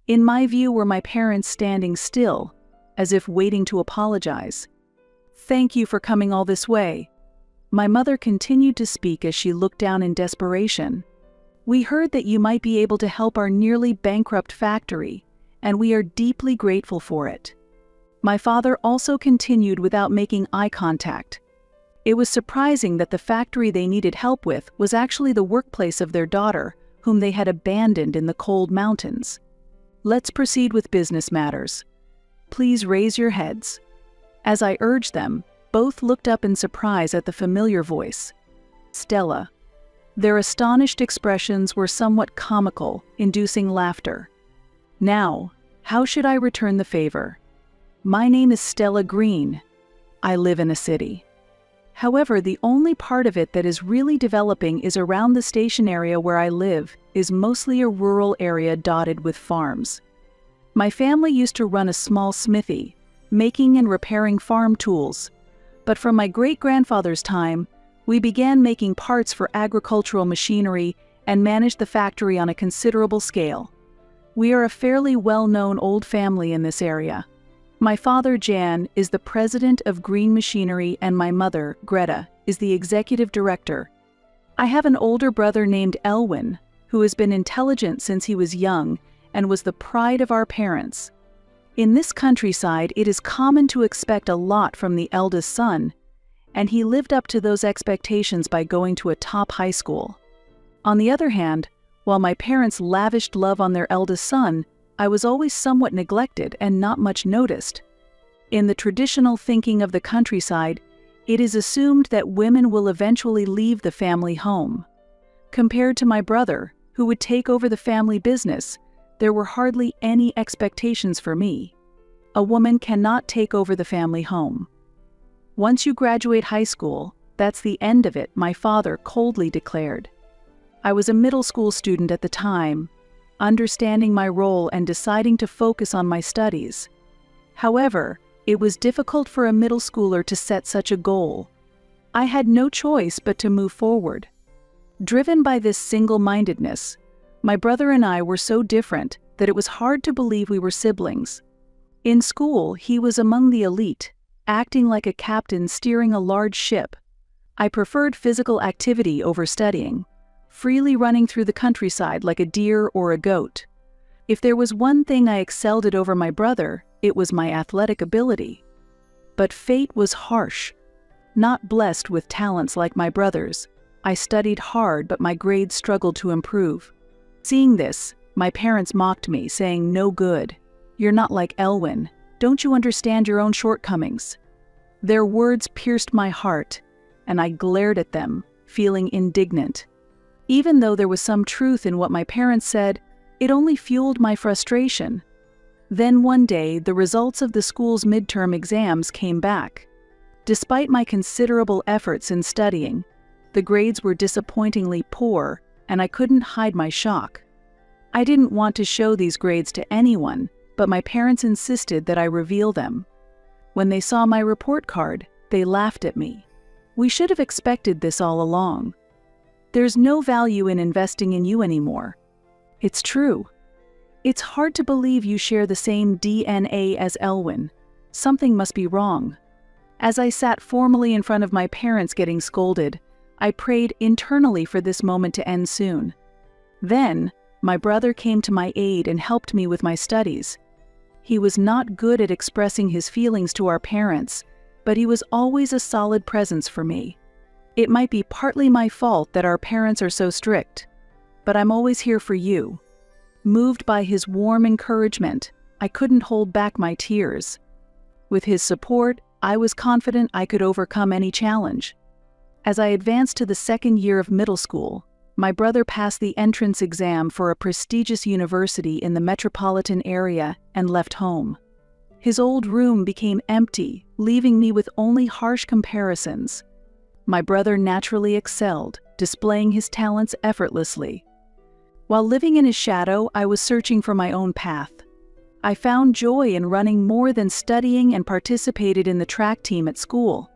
In my view were my parents standing still, as if waiting to apologize. "Thank you for coming all this way." My mother continued to speak as she looked down in desperation. "We heard that you might be able to help our nearly bankrupt factory, and we are deeply grateful for it." My father also continued without making eye contact. It was surprising that the factory they needed help with was actually the workplace of their daughter, whom they had abandoned in the cold mountains. "Let's proceed with business matters. Please raise your heads." As I urged them, both looked up in surprise at the familiar voice. Stella. Their astonished expressions were somewhat comical, inducing laughter. "Now, how should I return the favor? My name is Stella Green. I live in a city. However, the only part of it that is really developing is around the station area where I live is mostly a rural area dotted with farms. My family used to run a small smithy, making and repairing farm tools, but from my great-grandfather's time, we began making parts for agricultural machinery and managed the factory on a considerable scale. We are a fairly well-known old family in this area. My father, Jan, is the president of Green Machinery, and my mother, Greta, is the executive director. I have an older brother named Elwin, who has been intelligent since he was young and was the pride of our parents. In this countryside, it is common to expect a lot from the eldest son, and he lived up to those expectations by going to a top high school. On the other hand, while my parents lavished love on their eldest son, I was always somewhat neglected and not much noticed. In the traditional thinking of the countryside, it is assumed that women will eventually leave the family home. Compared to my brother, who would take over the family business, there were hardly any expectations for me. A woman cannot take over the family home. "Once you graduate high school, that's the end of it," my father coldly declared. I was a middle school student at the time, understanding my role and deciding to focus on my studies. However, it was difficult for a middle schooler to set such a goal. I had no choice but to move forward. Driven by this single-mindedness, my brother and I were so different that it was hard to believe we were siblings. In school, he was among the elite, acting like a captain steering a large ship. I preferred physical activity over studying, freely running through the countryside like a deer or a goat. If there was one thing I excelled at over my brother, it was my athletic ability. But fate was harsh. Not blessed with talents like my brother's, I studied hard, but my grades struggled to improve. Seeing this, my parents mocked me, saying, "No good. You're not like Elwin. Don't you understand your own shortcomings?" Their words pierced my heart, and I glared at them, feeling indignant. Even though there was some truth in what my parents said, it only fueled my frustration. Then one day, the results of the school's midterm exams came back. Despite my considerable efforts in studying, the grades were disappointingly poor, and I couldn't hide my shock. I didn't want to show these grades to anyone, but my parents insisted that I reveal them. When they saw my report card, they laughed at me. "We should have expected this all along. There's no value in investing in you anymore." It's true. It's hard to believe you share the same DNA as Elwin. Something must be wrong. As I sat formally in front of my parents getting scolded, I prayed internally for this moment to end soon. Then, my brother came to my aid and helped me with my studies. He was not good at expressing his feelings to our parents, but he was always a solid presence for me. It might be partly my fault that our parents are so strict, but I'm always here for you. Moved by his warm encouragement, I couldn't hold back my tears. With his support, I was confident I could overcome any challenge. As I advanced to the second year of middle school, my brother passed the entrance exam for a prestigious university in the metropolitan area and left home. His old room became empty, leaving me with only harsh comparisons. My brother naturally excelled, displaying his talents effortlessly. While living in his shadow, I was searching for my own path. I found joy in running more than studying and participated in the track team at school.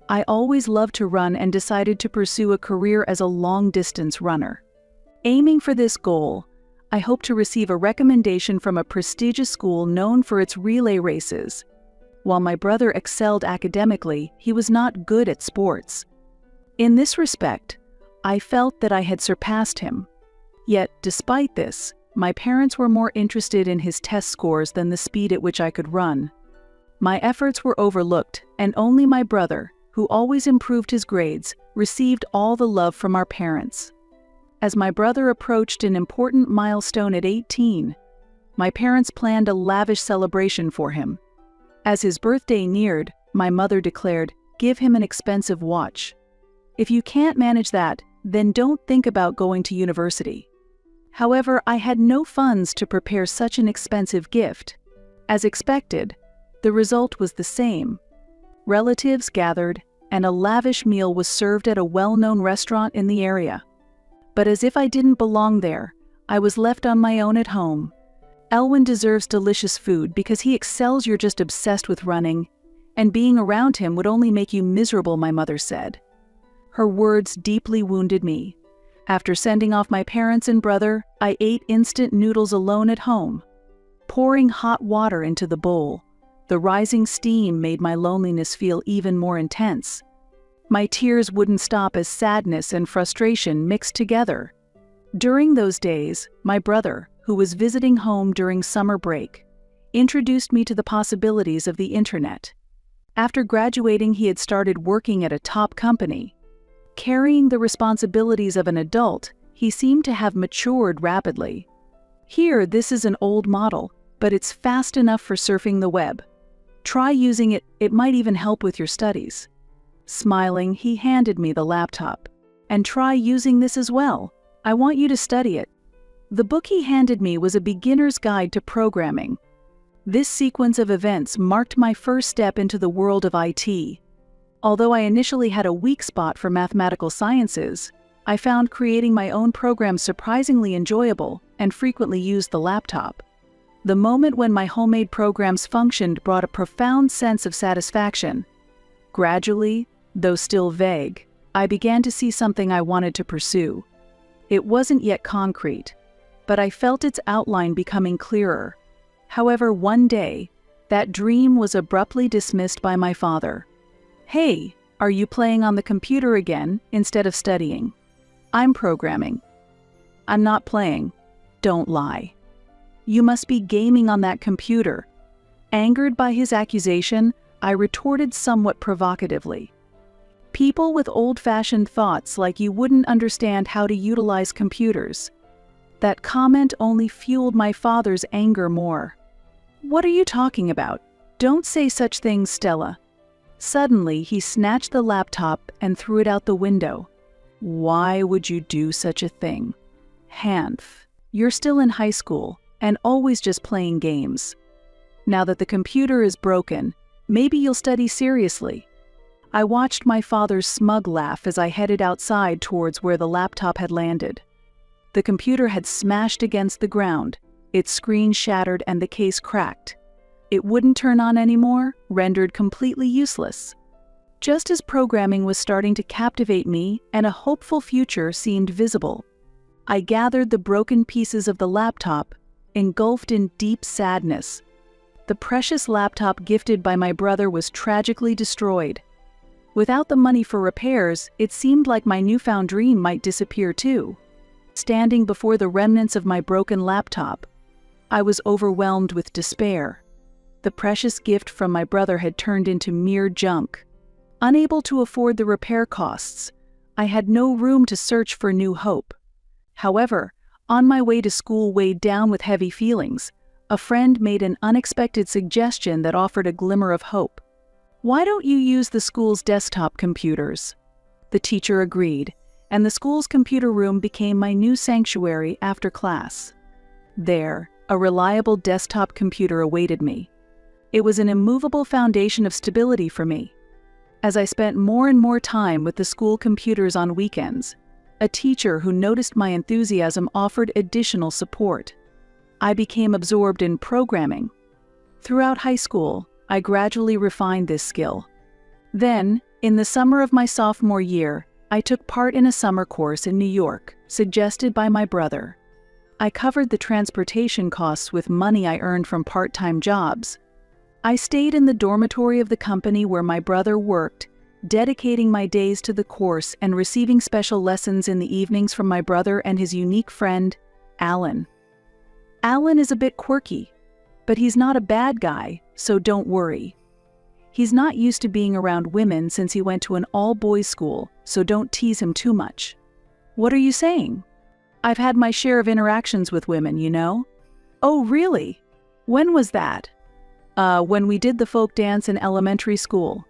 I always loved to run and decided to pursue a career as a long-distance runner. Aiming for this goal, I hoped to receive a recommendation from a prestigious school known for its relay races. While my brother excelled academically, he was not good at sports. In this respect, I felt that I had surpassed him. Yet, despite this, my parents were more interested in his test scores than the speed at which I could run. My efforts were overlooked, and only my brother, who always improved his grades, received all the love from our parents. As my brother approached an important milestone at 18, my parents planned a lavish celebration for him. As his birthday neared, my mother declared, "Give him an expensive watch. If you can't manage that, then don't think about going to university." However, I had no funds to prepare such an expensive gift. As expected, the result was the same. Relatives gathered, and a lavish meal was served at a well-known restaurant in the area. But as if I didn't belong there, I was left on my own at home. "Elwin deserves delicious food because he excels. You're just obsessed with running, and being around him would only make you miserable," my mother said. Her words deeply wounded me. After sending off my parents and brother, I ate instant noodles alone at home. Pouring hot water into the bowl, the rising steam made my loneliness feel even more intense. My tears wouldn't stop as sadness and frustration mixed together. During those days, my brother, who was visiting home during summer break, introduced me to the possibilities of the internet. After graduating, he had started working at a top company. Carrying the responsibilities of an adult, he seemed to have matured rapidly. "Here, this is an old model, but it's fast enough for surfing the web. Try using it, it might even help with your studies." Smiling, he handed me the laptop. "And try using this as well. I want you to study it." The book he handed me was a beginner's guide to programming. This sequence of events marked my first step into the world of IT. Although I initially had a weak spot for mathematical sciences, I found creating my own programs surprisingly enjoyable and frequently used the laptop. The moment when my homemade programs functioned brought a profound sense of satisfaction. Gradually, though still vague, I began to see something I wanted to pursue. It wasn't yet concrete, but I felt its outline becoming clearer. However, one day, that dream was abruptly dismissed by my father. "Hey, are you playing on the computer again instead of studying?" "I'm programming." "I'm not playing." "Don't lie." "You must be gaming on that computer." Angered by his accusation, I retorted somewhat provocatively. "People with old-fashioned thoughts like you wouldn't understand how to utilize computers." That comment only fueled my father's anger more. "What are you talking about? Don't say such things, Stella." Suddenly, he snatched the laptop and threw it out the window. "Why would you do such a thing? Hanf, you're still in high school and always just playing games. Now that the computer is broken, maybe you'll study seriously." I watched my father's smug laugh as I headed outside towards where the laptop had landed. The computer had smashed against the ground, its screen shattered and the case cracked. It wouldn't turn on anymore, rendered completely useless. Just as programming was starting to captivate me and a hopeful future seemed visible, I gathered the broken pieces of the laptop, engulfed in deep sadness. The precious laptop gifted by my brother was tragically destroyed. Without the money for repairs, it seemed like my newfound dream might disappear too. Standing before the remnants of my broken laptop, I was overwhelmed with despair. The precious gift from my brother had turned into mere junk. Unable to afford the repair costs, I had no room to search for new hope. However, on my way to school weighed down with heavy feelings, a friend made an unexpected suggestion that offered a glimmer of hope. "Why don't you use the school's desktop computers?" The teacher agreed, and the school's computer room became my new sanctuary after class. There, a reliable desktop computer awaited me. It was an immovable foundation of stability for me. As I spent more and more time with the school computers on weekends, a teacher who noticed my enthusiasm offered additional support. I became absorbed in programming. Throughout high school, I gradually refined this skill. Then, in the summer of my sophomore year, I took part in a summer course in New York, suggested by my brother. I covered the transportation costs with money I earned from part-time jobs. I stayed in the dormitory of the company where my brother worked, dedicating my days to the course and receiving special lessons in the evenings from my brother and his unique friend, Alan. Alan is a bit quirky, but he's not a bad guy, so don't worry. He's not used to being around women since he went to an all-boys school, so don't tease him too much. What are you saying? I've had my share of interactions with women, you know? Oh, really? When was that? When we did the folk dance in elementary school.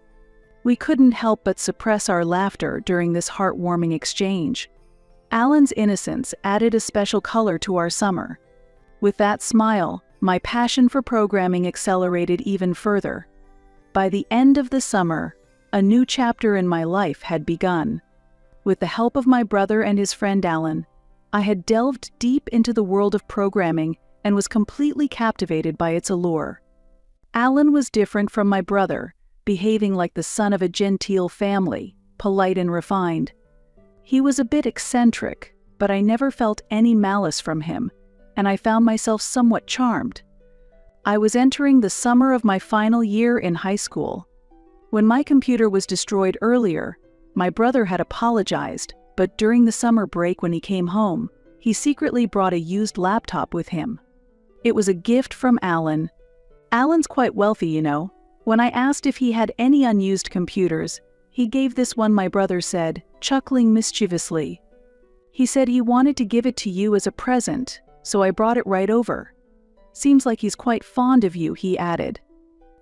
We couldn't help but suppress our laughter during this heartwarming exchange. Alan's innocence added a special color to our summer. With that smile, my passion for programming accelerated even further. By the end of the summer, a new chapter in my life had begun. With the help of my brother and his friend Alan, I had delved deep into the world of programming and was completely captivated by its allure. Alan was different from my brother, behaving like the son of a genteel family, polite and refined. He was a bit eccentric, but I never felt any malice from him, and I found myself somewhat charmed. I was entering the summer of my final year in high school. When my computer was destroyed earlier, my brother had apologized, but during the summer break when he came home, he secretly brought a used laptop with him. It was a gift from Alan. Alan's quite wealthy, you know. When I asked if he had any unused computers, he gave this one, my brother said, chuckling mischievously. He said he wanted to give it to you as a present, so I brought it right over. Seems like he's quite fond of you, he added.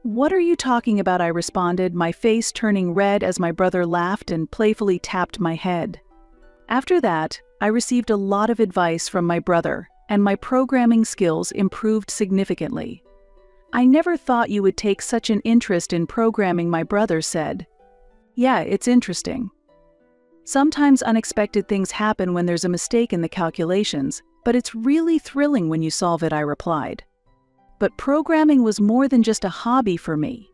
What are you talking about? I responded, my face turning red as my brother laughed and playfully tapped my head. After that, I received a lot of advice from my brother, and my programming skills improved significantly. I never thought you would take such an interest in programming, my brother said. Yeah, it's interesting. Sometimes unexpected things happen when there's a mistake in the calculations, but it's really thrilling when you solve it, I replied. But programming was more than just a hobby for me.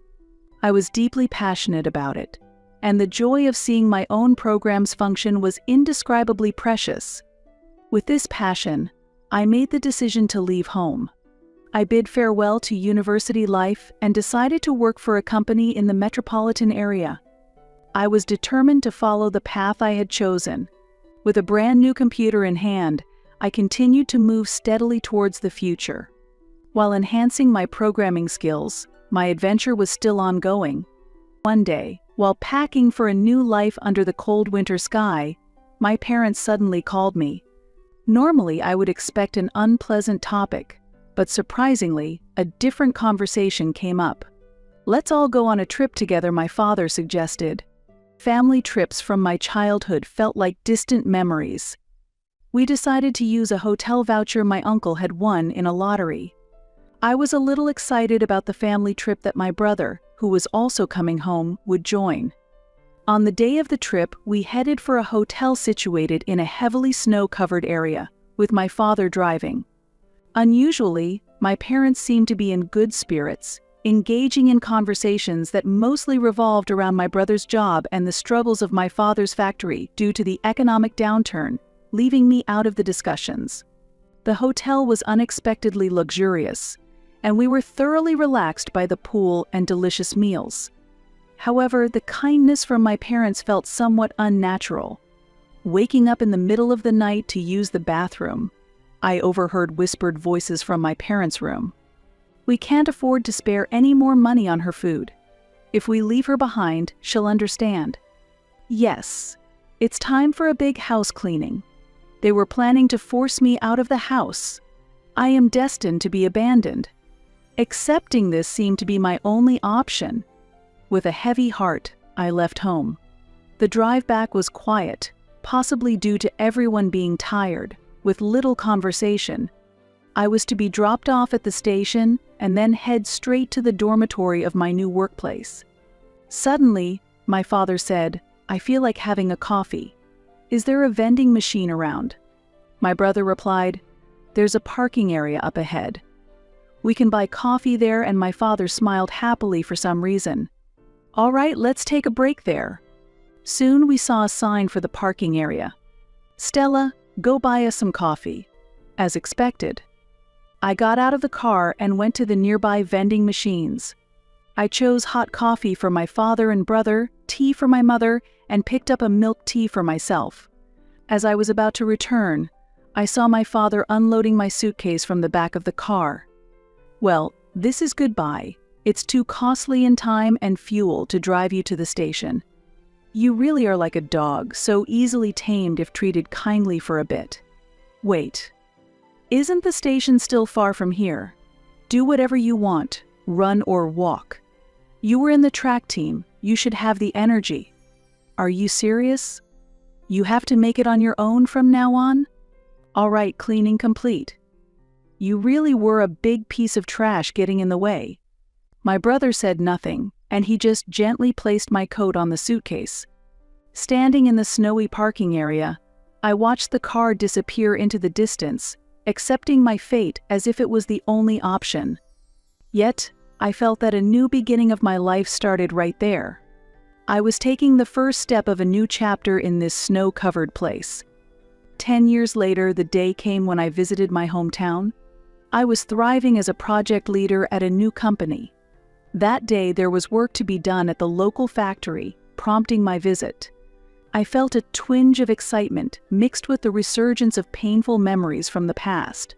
I was deeply passionate about it, and the joy of seeing my own programs function was indescribably precious. With this passion, I made the decision to leave home. I bid farewell to university life and decided to work for a company in the metropolitan area. I was determined to follow the path I had chosen. With a brand new computer in hand, I continued to move steadily towards the future. While enhancing my programming skills, my adventure was still ongoing. One day, while packing for a new life under the cold winter sky, my parents suddenly called me. Normally, I would expect an unpleasant topic, but surprisingly, a different conversation came up. Let's all go on a trip together, my father suggested. Family trips from my childhood felt like distant memories. We decided to use a hotel voucher my uncle had won in a lottery. I was a little excited about the family trip that my brother, who was also coming home, would join. On the day of the trip, we headed for a hotel situated in a heavily snow-covered area, with my father driving. Unusually, my parents seemed to be in good spirits, engaging in conversations that mostly revolved around my brother's job and the struggles of my father's factory due to the economic downturn, leaving me out of the discussions. The hotel was unexpectedly luxurious, and we were thoroughly relaxed by the pool and delicious meals. However, the kindness from my parents felt somewhat unnatural. Waking up in the middle of the night to use the bathroom, I overheard whispered voices from my parents' room. We can't afford to spare any more money on her food. If we leave her behind, she'll understand. Yes, it's time for a big house cleaning. They were planning to force me out of the house. I am destined to be abandoned. Accepting this seemed to be my only option. With a heavy heart, I left home. The drive back was quiet, possibly due to everyone being tired, with little conversation. I was to be dropped off at the station and then head straight to the dormitory of my new workplace. Suddenly, my father said, "I feel like having a coffee. Is there a vending machine around?" My brother replied, "There's a parking area up ahead. We can buy coffee there," and my father smiled happily for some reason. "All right, let's take a break there." Soon we saw a sign for the parking area. "Stella, go buy us some coffee." as expected. I got out of the car and went to the nearby vending machines. I chose hot coffee for my father and brother, tea for my mother, and picked up a milk tea for myself. As I was about to return, I saw my father unloading my suitcase from the back of the car. "Well, this is goodbye. It's too costly in time and fuel to drive you to the station. You really are like a dog, so easily tamed if treated kindly for a bit. Wait. Isn't the station still far from here? Do whatever you want, run or walk. You were in the track team, you should have the energy. Are you serious? You have to make it on your own from now on? All right, cleaning complete. You really were a big piece of trash getting in the way." My brother said nothing, and he just gently placed my coat on the suitcase. Standing in the snowy parking area, I watched the car disappear into the distance, accepting my fate as if it was the only option. Yet, I felt that a new beginning of my life started right there. I was taking the first step of a new chapter in this snow-covered place. 10 years later, the day came when I visited my hometown. I was thriving as a project leader at a new company. That day, there was work to be done at the local factory, prompting my visit. I felt a twinge of excitement mixed with the resurgence of painful memories from the past.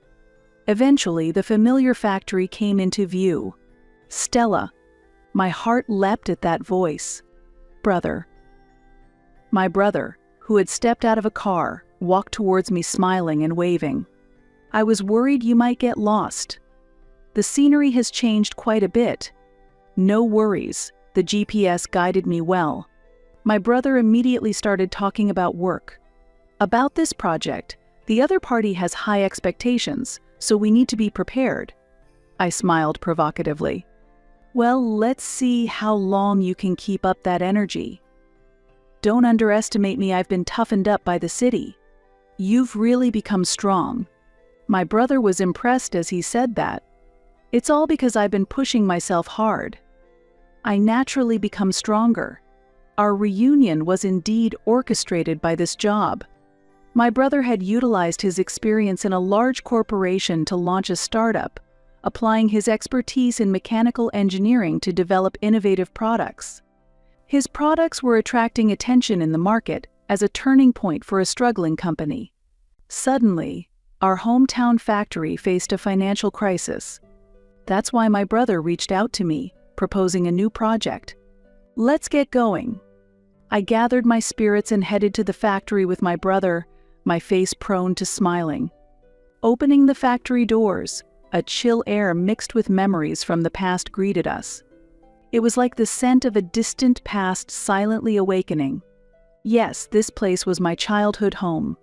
Eventually, the familiar factory came into view. Stella. My heart leapt at that voice. Brother. My brother, who had stepped out of a car, walked towards me smiling and waving. "I was worried you might get lost. The scenery has changed quite a bit. No worries, the GPS guided me well." My brother immediately started talking about work. "About this project, the other party has high expectations, so we need to be prepared." I smiled provocatively. "Well, let's see how long you can keep up that energy. Don't underestimate me, I've been toughened up by the city. You've really become strong." My brother was impressed as he said that. "It's all because I've been pushing myself hard. I naturally become stronger. Our reunion was indeed orchestrated by this job." My brother had utilized his experience in a large corporation to launch a startup, applying his expertise in mechanical engineering to develop innovative products. His products were attracting attention in the market as a turning point for a struggling company. Suddenly, our hometown factory faced a financial crisis. That's why my brother reached out to me, proposing a new project. "Let's get going." I gathered my spirits and headed to the factory with my brother, my face prone to smiling. Opening the factory doors, a chill air mixed with memories from the past greeted us. It was like the scent of a distant past silently awakening. Yes, this place was my childhood home.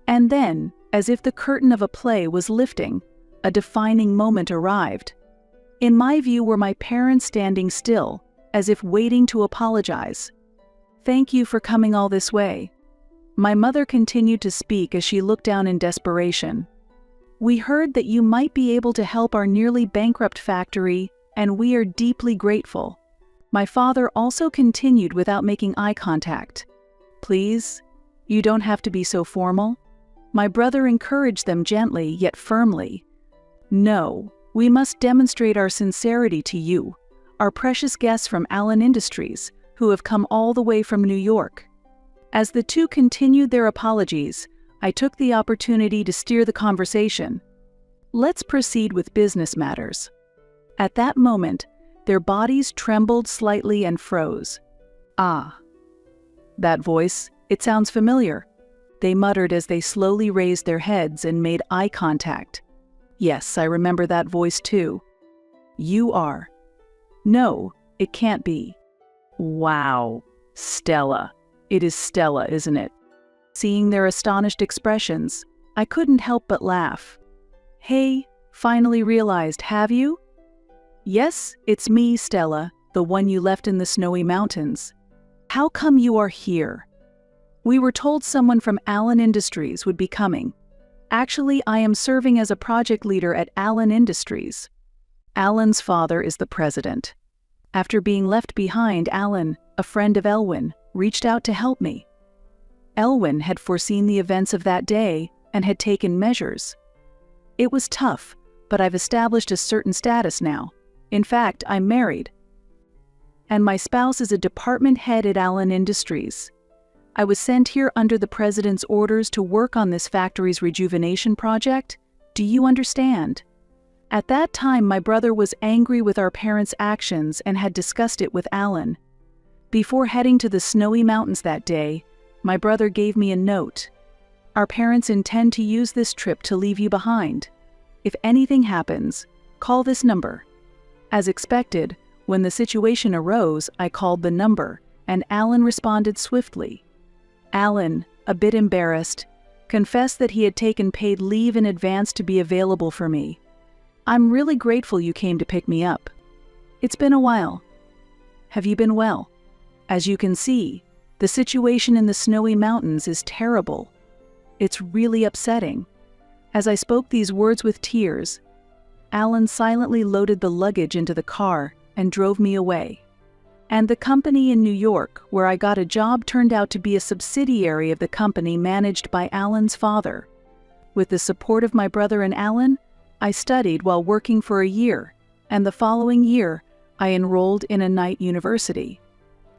And then, as if the curtain of a play was lifting, a defining moment arrived. In my view were my parents standing still, as if waiting to apologize. "Thank you for coming all this way." My mother continued to speak as she looked down in desperation. "We heard that you might be able to help our nearly bankrupt factory, and we are deeply grateful." My father also continued without making eye contact. "Please, you don't have to be so formal." My brother encouraged them gently yet firmly. "No, we must demonstrate our sincerity to you, our precious guests from Allen Industries, who have come all the way from New York." As the two continued their apologies, I took the opportunity to steer the conversation. "Let's proceed with business matters." At that moment, their bodies trembled slightly and froze. "Ah. That voice, it sounds familiar," they muttered as they slowly raised their heads and made eye contact. "Yes, I remember that voice too." "You are." "No, it can't be." "Wow, Stella. It is Stella, isn't it?" Seeing their astonished expressions, I couldn't help but laugh. "Hey, finally realized, have you?" "Yes, it's me, Stella, the one you left in the snowy mountains. How come you are here?" "We were told someone from Allen Industries would be coming. Actually, I am serving as a project leader at Allen Industries. Allen's father is the president. After being left behind, Allen, a friend of Elwin, reached out to help me. Elwin had foreseen the events of that day and had taken measures. It was tough, but I've established a certain status now. In fact, I'm married. And my spouse is a department head at Allen Industries. I was sent here under the president's orders to work on this factory's rejuvenation project. Do you understand? At that time, my brother was angry with our parents' actions and had discussed it with Allen. Before heading to the snowy mountains that day, my brother gave me a note. Our parents intend to use this trip to leave you behind. If anything happens, call this number. As expected, when the situation arose, I called the number, and Allen responded swiftly. Allen, a bit embarrassed, confessed that he had taken paid leave in advance to be available for me. I'm really grateful you came to pick me up. It's been a while. Have you been well? As you can see, the situation in the snowy mountains is terrible. It's really upsetting. As I spoke these words with tears, Allen silently loaded the luggage into the car and drove me away. And the company in New York, where I got a job, turned out to be a subsidiary of the company managed by Allen's father. With the support of my brother and Allen, I studied while working for a year, and the following year, I enrolled in a night university.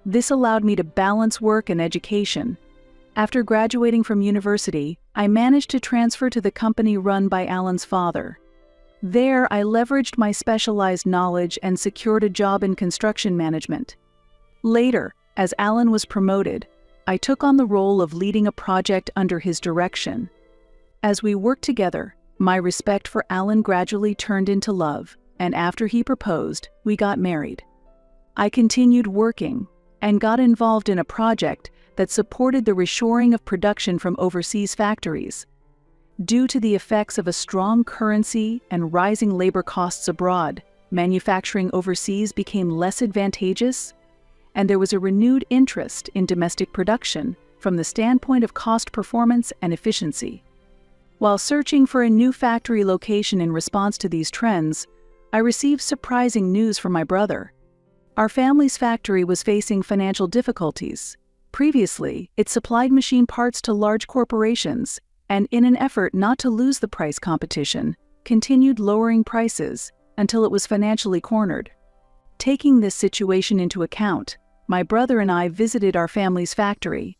This allowed me to balance work and education. After graduating from university, I managed to transfer to the company run by Allen's father. There, I leveraged my specialized knowledge and secured a job in construction management. Later, as Allen was promoted, I took on the role of leading a project under his direction. As we worked together, my respect for Allen gradually turned into love, and after he proposed, we got married. I continued working and got involved in a project that supported the reshoring of production from overseas factories. Due to the effects of a strong currency and rising labor costs abroad, manufacturing overseas became less advantageous, and there was a renewed interest in domestic production from the standpoint of cost performance and efficiency. While searching for a new factory location in response to these trends, I received surprising news from my brother. Our family's factory was facing financial difficulties. Previously, it supplied machine parts to large corporations, and in an effort not to lose the price competition, continued lowering prices until it was financially cornered. Taking this situation into account, my brother and I visited our family's factory.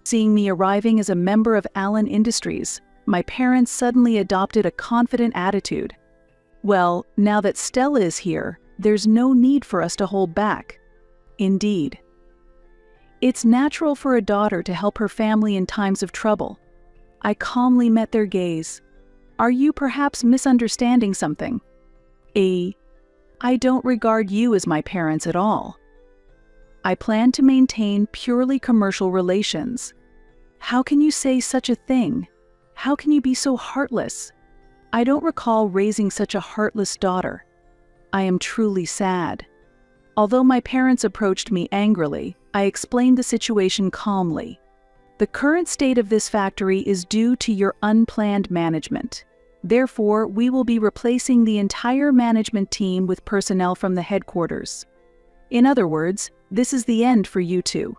Seeing me arriving as a member of Allen Industries, my parents suddenly adopted a confident attitude. Well, now that Stella is here, there's no need for us to hold back. Indeed. It's natural for a daughter to help her family in times of trouble. I calmly met their gaze. Are you perhaps misunderstanding something? I don't regard you as my parents at all. I plan to maintain purely commercial relations. How can you say such a thing? How can you be so heartless? I don't recall raising such a heartless daughter. I am truly sad. Although my parents approached me angrily, I explained the situation calmly. The current state of this factory is due to your unplanned management. Therefore, we will be replacing the entire management team with personnel from the headquarters. In other words, this is the end for you two.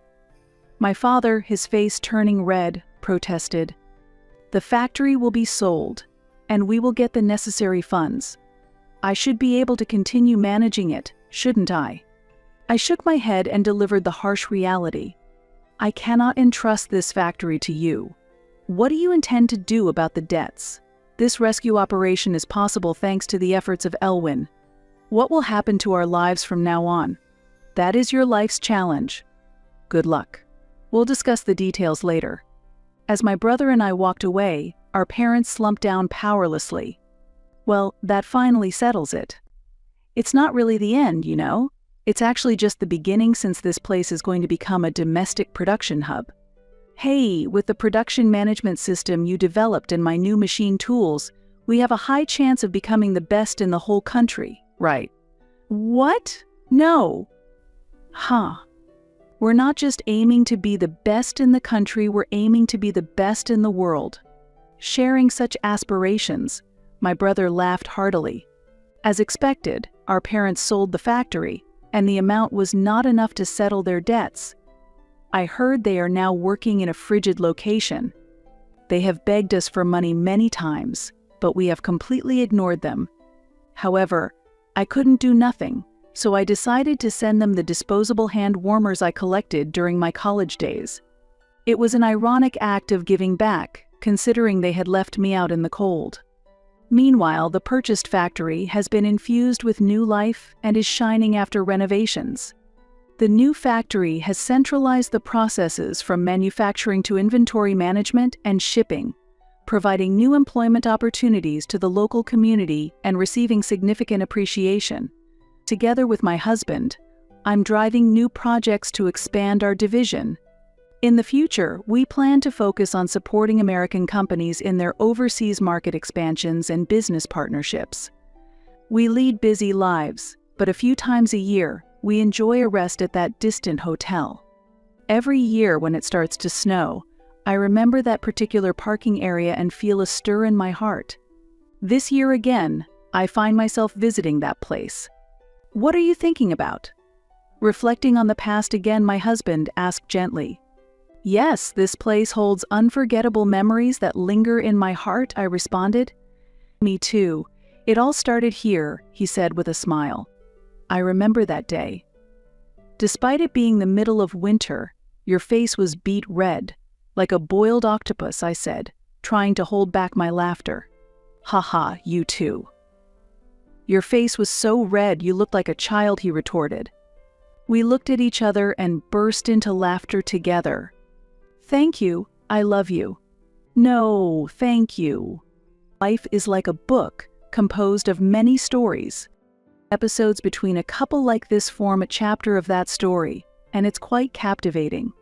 My father, his face turning red, protested. The factory will be sold, and we will get the necessary funds. I should be able to continue managing it, shouldn't I? I shook my head and delivered the harsh reality. I cannot entrust this factory to you. What do you intend to do about the debts? This rescue operation is possible thanks to the efforts of Elwyn. What will happen to our lives from now on? That is your life's challenge. Good luck. We'll discuss the details later. As my brother and I walked away, our parents slumped down powerlessly. Well, that finally settles it. It's not really the end, you know. It's actually just the beginning, since this place is going to become a domestic production hub. Hey, with the production management system you developed and my new machine tools, we have a high chance of becoming the best in the whole country, right? What? No. Huh. We're not just aiming to be the best in the country, we're aiming to be the best in the world. Sharing such aspirations, my brother laughed heartily. As expected, our parents sold the factory, and the amount was not enough to settle their debts. I heard they are now working in a frigid location. They have begged us for money many times. but we have completely ignored them. However, I couldn't do nothing, so I decided to send them the disposable hand warmers I collected during my college days. It was an ironic act of giving back, considering they had left me out in the cold. Meanwhile, the purchased factory has been infused with new life and is shining after renovations. The new factory has centralized the processes from manufacturing to inventory management and shipping, providing new employment opportunities to the local community and receiving significant appreciation. Together with my husband, I'm driving new projects to expand our division. In the future, we plan to focus on supporting American companies in their overseas market expansions and business partnerships. We lead busy lives, but a few times a year, we enjoy a rest at that distant hotel. Every year when it starts to snow, I remember that particular parking area and feel a stir in my heart. This year again, I find myself visiting that place. What are you thinking about? Reflecting on the past again, my husband asked gently. Yes, this place holds unforgettable memories that linger in my heart, I responded. Me too. It all started here, he said with a smile. I remember that day. Despite it being the middle of winter, your face was beet red, like a boiled octopus, I said, trying to hold back my laughter. Haha, you too. Your face was so red you looked like a child, he retorted. We looked at each other and burst into laughter together. Thank you, I love you. No, thank you. Life is like a book composed of many stories. Episodes between a couple like this form a chapter of that story, and it's quite captivating.